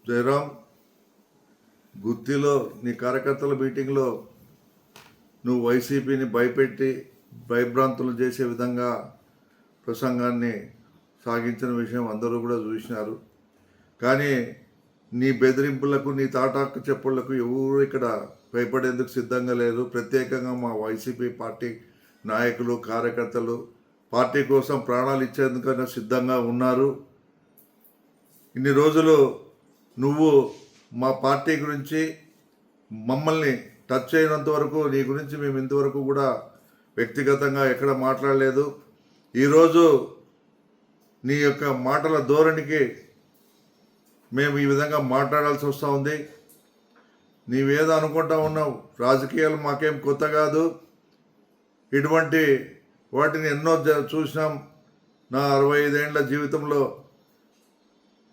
జయరాం, గుత్తిలో నీ కార్యకర్తల మీటింగ్లో నువ్వు వైసీపీని భయపెట్టి భయభ్రాంతులు చేసే విధంగా ప్రసంగాన్ని సాగించిన విషయం అందరూ కూడా చూసినారు. కానీ నీ బెదిరింపులకు, నీ తాటాకు చెప్పులకు ఎవరు ఇక్కడ భయపడేందుకు సిద్ధంగా లేరు. ప్రత్యేకంగా మా వైసీపీ పార్టీ నాయకులు, కార్యకర్తలు పార్టీ కోసం ప్రాణాలు ఇచ్చేందుకైనా సిద్ధంగా ఉన్నారు. ఇన్ని రోజులు నువ్వు మా పార్టీ గురించి మమ్మల్ని టచ్ అయినంత వరకు నీ గురించి మేము ఇంతవరకు కూడా వ్యక్తిగతంగా ఎక్కడ మాట్లాడలేదు. ఈరోజు నీ యొక్క మాటల ధోరణికి మేము ఈ విధంగా మాట్లాడాల్సి వస్తూ ఉంది. నీవేదో అనుకుంటా ఉన్నావు, రాజకీయాలు మాకేం కొత్త కాదు, ఇటువంటి వాటిని ఎన్నో చూసినాం. నా 65 ఏళ్ల జీవితంలో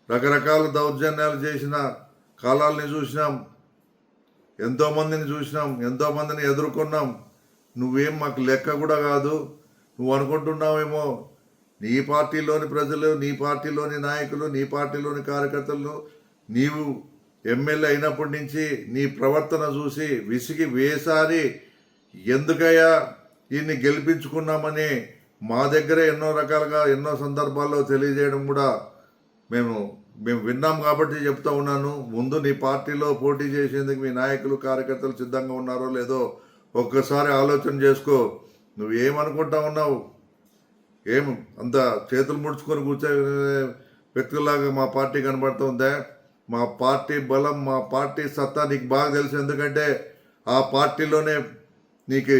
రకరకాల దౌర్జన్యాలు చేసిన కాలాలని చూసినాం, ఎంతోమందిని చూసినాం, ఎంతోమందిని ఎదుర్కొన్నాం. నువ్వేం మాకు లెక్క కూడా కాదు. నువ్వు అనుకుంటున్నావేమో నీ పార్టీలోని ప్రజలు, నీ పార్టీలోని నాయకులు, నీ పార్టీలోని కార్యకర్తలు నీవు ఎమ్మెల్యే అయినప్పటి నుంచి నీ ప్రవర్తన చూసి విసిగి వేసారి ఎందుకయ్యా ఈయన్ని గెలిపించుకున్నామని మా దగ్గరే ఎన్నో రకాలుగా ఎన్నో సందర్భాల్లో తెలియజేయడం కూడా మేము విన్నాం. కాబట్టి చెప్తా ఉన్నాను, ముందు నీ పార్టీలో పోటీ చేసేందుకు మీ నాయకులు, కార్యకర్తలు సిద్ధంగా ఉన్నారో లేదో ఒక్కసారి ఆలోచన చేసుకో. నువ్వేమనుకుంటా ఉన్నావు? ఏం అంత చేతులు ముడుచుకొని కూర్చో వ్యక్తుల్లాగా మా పార్టీ కనబడుతుందా? మా పార్టీ బలం, మా పార్టీ సత్తా నీకు బాగా తెలుసు. ఎందుకంటే ఆ పార్టీలోనే నీకు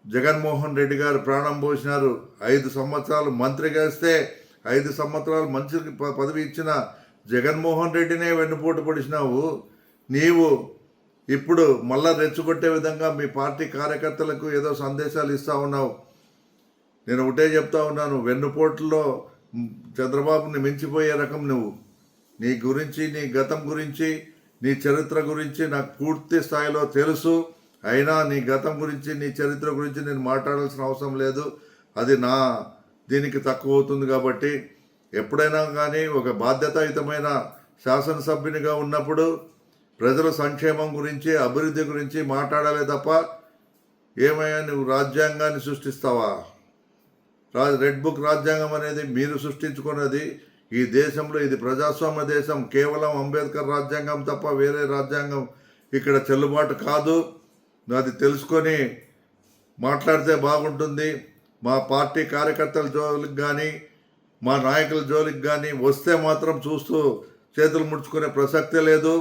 జగన్మోహన్ రెడ్డి గారు ప్రాణం పోసినారు. 5 సంవత్సరాలు మంత్రిగా ఇస్తే 5 సంవత్సరాలు మంత్రికి పదవి ఇచ్చిన జగన్మోహన్ రెడ్డినే వెన్నుపోటు పొడిచినావు. నీవు ఇప్పుడు మళ్ళా రెచ్చగొట్టే విధంగా మీ పార్టీ కార్యకర్తలకు ఏదో సందేశాలు ఇస్తూ ఉన్నావు. నేను ఒకటే చెప్తా ఉన్నాను, వెన్నుపోటులో చంద్రబాబుని మించిపోయే రకం నువ్వు. నీ గురించి, నీ గతం గురించి, నీ చరిత్ర గురించి నాకు పూర్తి స్థాయిలో తెలుసు. అయినా నీ గతం గురించి, నీ చరిత్ర గురించి నేను మాట్లాడాల్సిన అవసరం లేదు. అది నా దీనికి తక్కువ అవుతుంది. కాబట్టి ఎప్పుడైనా కానీ ఒక బాధ్యతాయుతమైన శాసనసభ్యునిగా ఉన్నప్పుడు ప్రజల సంక్షేమం గురించి, అభివృద్ధి గురించి మాట్లాడాలే తప్ప ఏమయ్యా నువ్వు రాజ్యాంగాన్ని సృష్టిస్తావా? రెడ్ బుక్ రాజ్యాంగం అనేది మీరు సృష్టించుకున్నది. ఈ దేశంలో ఇది ప్రజాస్వామ్య దేశం. కేవలం అంబేద్కర్ రాజ్యాంగం తప్ప వేరే రాజ్యాంగం ఇక్కడ చెల్లుబాటు కాదు. అది తెలుసుకొని మాట్లాడితే బాగుంటుంది. మా పార్టీ కార్యకర్తల జోలికి కానీ, మా నాయకుల జోలికి కానీ వస్తే మాత్రం చూస్తూ చేతులు ముడుచుకునే ప్రసక్తే లేదు.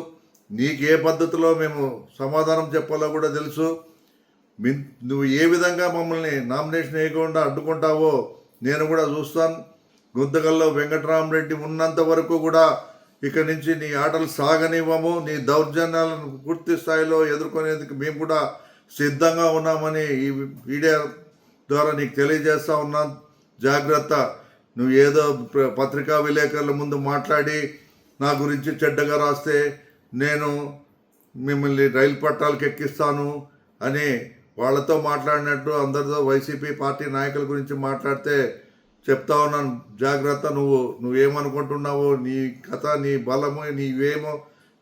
నీకు ఏ పద్ధతిలో మేము సమాధానం చెప్పాలో కూడా తెలుసు. నువ్వు ఏ విధంగా మమ్మల్ని నామినేషన్ వేయకుండా అడ్డుకుంటావో నేను కూడా చూస్తాను. గుంతకల్లో వెంకటరామరెడ్డి ఉన్నంత వరకు కూడా ఇక నుంచి నీ ఆటలు సాగనివ్వము. నీ దౌర్జన్యాలను పూర్తి స్థాయిలో ఎదుర్కొనేందుకు మేము కూడా సిద్ధంగా ఉన్నామని ఈ మీడియా ద్వారా నీకు తెలియజేస్తూ ఉన్నాను. జాగ్రత్త. నువ్వు ఏదో పత్రికా విలేకరుల ముందు మాట్లాడి నా గురించి చెడ్డగా రాస్తే నేను మిమ్మల్ని రైలు పట్టాలకు ఎక్కిస్తాను అని వాళ్ళతో మాట్లాడినట్టు అందరితో వైసీపీ పార్టీ నాయకుల గురించి మాట్లాడితే చెప్తా ఉన్నాను, జాగ్రత్త. నువ్వేమనుకుంటున్నావో, నీ కథ, నీ బలము, నీవేమో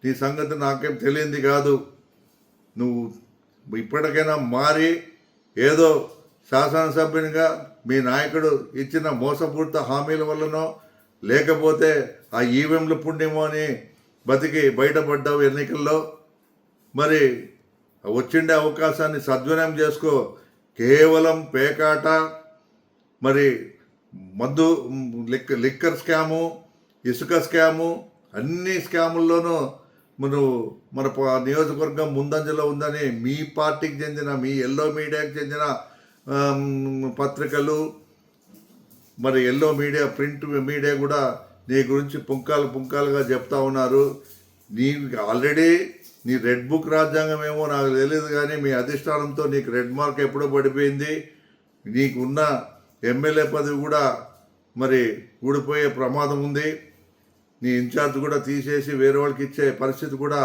నీ సంగతి నాకేం తెలియంది కాదు. నువ్వు ఇప్పటికైనా మారి ఏదో శాసనసభ్యునిగా మీ నాయకుడు ఇచ్చిన మోసపూరిత హామీల వల్లనో లేకపోతే ఆ ఈవీఎంల పుణ్యమో అని బతికి బయటపడ్డావు ఎన్నికల్లో. మరి వచ్చిండే అవకాశాన్ని సద్వినియోగం చేసుకో. కేవలం పేకాట, మరి మందు, లిక్కర్ స్కాము, ఇసుక స్కాము, అన్ని స్కాముల్లోనూ మన నియోజకవర్గం ముందంజలో ఉందని మీ పార్టీకి చెందిన, మీ ఎల్లో మీడియాకి చెందిన పత్రికలు, మరి ఎల్లో మీడియా, ప్రింట్ మీడియా కూడా నీ గురించి పుంకాలుగా చెప్తా ఉన్నారు. ఆల్రెడీ నీ రెడ్ బుక్ రాజ్యాంగం ఏమో నాకు తెలియదు, కానీ మీ అధిష్టానంతో నీకు రెడ్ మార్క్ ఎప్పుడో పడిపోయింది. నీకున్న ఎమ్మెల్యే పదవి కూడా మరి ఊడిపోయే ప్రమాదం ఉంది. నీ ఇన్ఛార్జ్ కూడా తీసేసి వేరే వాళ్ళకి ఇచ్చే పరిస్థితి కూడా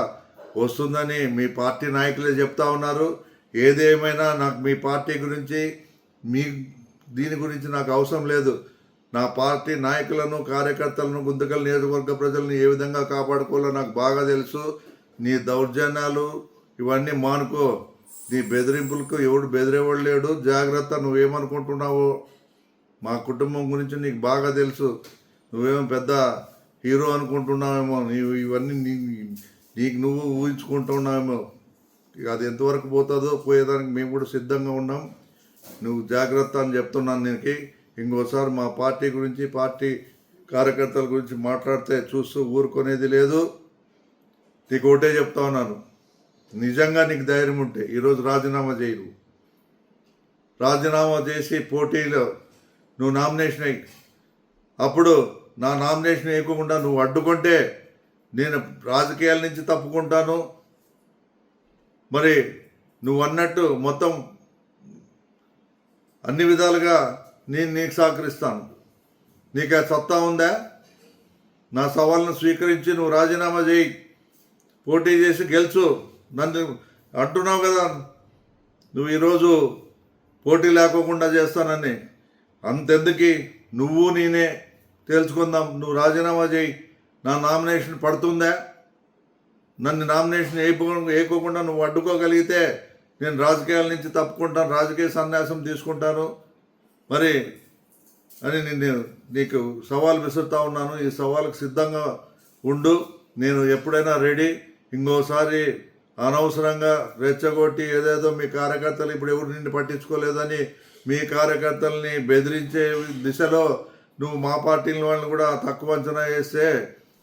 వస్తుందని మీ పార్టీ నాయకులే చెప్తా ఉన్నారు. ఏదేమైనా నాకు మీ పార్టీ గురించి, దీని గురించి నాకు అవసరం లేదు. నా పార్టీ నాయకులను కార్యకర్తలను గుంతకల్ నియోజకవర్గ ప్రజలను ఏ విధంగా కాపాడుకోవాలో నాకు బాగా తెలుసు. నీ దౌర్జన్యాలు ఇవన్నీ మానుకో. నీ బెదిరింపులకు ఎవడు బెదిరేవాడు లేడు. జాగ్రత్త. నువ్వేమనుకుంటున్నావో మా కుటుంబం గురించి నీకు బాగా తెలుసు. నువ్వేమో పెద్ద హీరో అనుకుంటున్నావేమో. ఇవన్నీ నీకు నువ్వు ఊహించుకుంటున్నావేమో. అది ఎంతవరకు పోతుందో పోయేదానికి మేము కూడా సిద్ధంగా ఉన్నాం. నువ్వు జాగ్రత్త అని చెప్తున్నాను. నీకు ఇంకోసారి మా పార్టీ గురించి పార్టీ కార్యకర్తల గురించి మాట్లాడితే చూస్తూ ఊరుకునేది లేదు. నీకు ఒకటే చెప్తా ఉన్నాను, నిజంగా నీకు ధైర్యం ఉంటే ఈరోజు రాజీనామా చేయవు. రాజీనామా చేసి పోటీలో నువ్వు నామినేషన్ అయ్యి అప్పుడు నా నామినేషన్ వేయకుండా నువ్వు అడ్డుకుంటే నేను రాజకీయాల నుంచి తప్పుకుంటాను. మరి నువ్వు అన్నట్టు మొత్తం అన్ని విధాలుగా నేను నీకు సహకరిస్తాను. నీకు ఆ సత్తా ఉందా? నా సవాళ్ళను స్వీకరించి నువ్వు రాజీనామా చేయి, పోటీ చేసి గెలుచు. నన్ను అంటున్నావు కదా నువ్వు ఈరోజు పోటీ లేకోకుండా చేస్తానని. అంతెందుకు నువ్వు నేనే తేల్చుకుందాం. నువ్వు రాజీనామా చేయి. నా నామినేషన్ పడుతుందా? నన్ను నామినేషన్ వేయకోకుండా నువ్వు అడ్డుకోగలిగితే నేను రాజకీయాల నుంచి తప్పుకుంటాను, రాజకీయ సన్యాసం తీసుకుంటాను మరి అని నేను నీకు సవాల్ విసురుతా ఉన్నాను. ఈ సవాలుకు సిద్ధంగా ఉండు. నేను ఎప్పుడైనా రెడీ. ఇంకోసారి అనవసరంగా రెచ్చగొట్టి ఏదేదో మీ కార్యకర్తలు ఇప్పుడు ఎవరు నిన్ను పట్టించుకోలేదని మీ కార్యకర్తల్ని బెదిరించే దిశలో నువ్వు మా పార్టీ వాళ్ళని కూడా తక్కువ అంచనా వేస్తే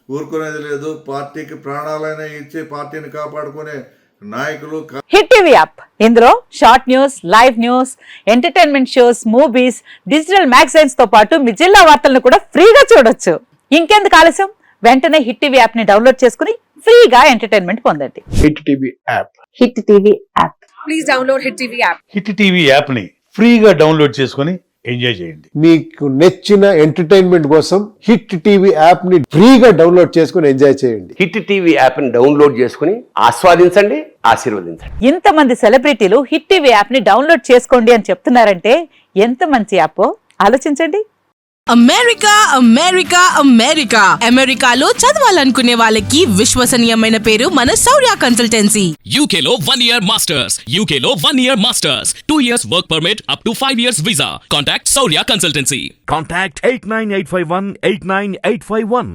ఊరుకునేది లేదు. పార్టీకి ప్రాణాలైనా ఇచ్చి పార్టీని కాపాడుకునే నాయకులు. హిట్ టీవీ యాప్, ఇందులో short news, live news, entertainment shows, movies, digital magazines తో పాటు మీ జిల్లా వార్తలను కూడా ఫ్రీగా చూడొచ్చు. ఇంకెందుకు ఆలస్యం, వెంటనే హిట్ టీవీ యాప్ ని డౌన్లోడ్ చేసుకుని ఫ్రీగా ఎంటర్టైన్మెంట్ పొందండి. Hit TV app. Hit TV app. Please download hit TV app. Hit TV app ని ఫ్రీగా డౌన్లోడ్ చేసుకొని ఎంజాయ్ చేయండి. మీకు నచ్చిన ఎంటర్టైన్మెంట్ కోసం హిట్ టీవీ యాప్ ని ఫ్రీగా డౌన్లోడ్ చేసుకొని ఎంజాయ్ చేయండి. హిట్ టీవీ యాప్ ని డౌన్లోడ్ చేసుకుని ఆస్వాదించండి, ఆశీర్వదించండి. ఇంతమంది సెలబ్రిటీలు హిట్ టీవీ యాప్ ని డౌన్లోడ్ చేసుకోండి అని చెప్తున్నారంటే ఎంత మంచి యాప్ ఆలోచించండి. అమెరికా అమెరికా అమెరికా అమెరికాలో చదవాలనుకునే వాళ్ళకి విశ్వసనీయమైన పేరు మన శౌర్య కన్సల్టెన్సీ. UK లో 1 year masters. UK లో 1 year masters. 2 years work permit up to 5 years visa. Contact Saurya Consultancy. Contact 89851 89851.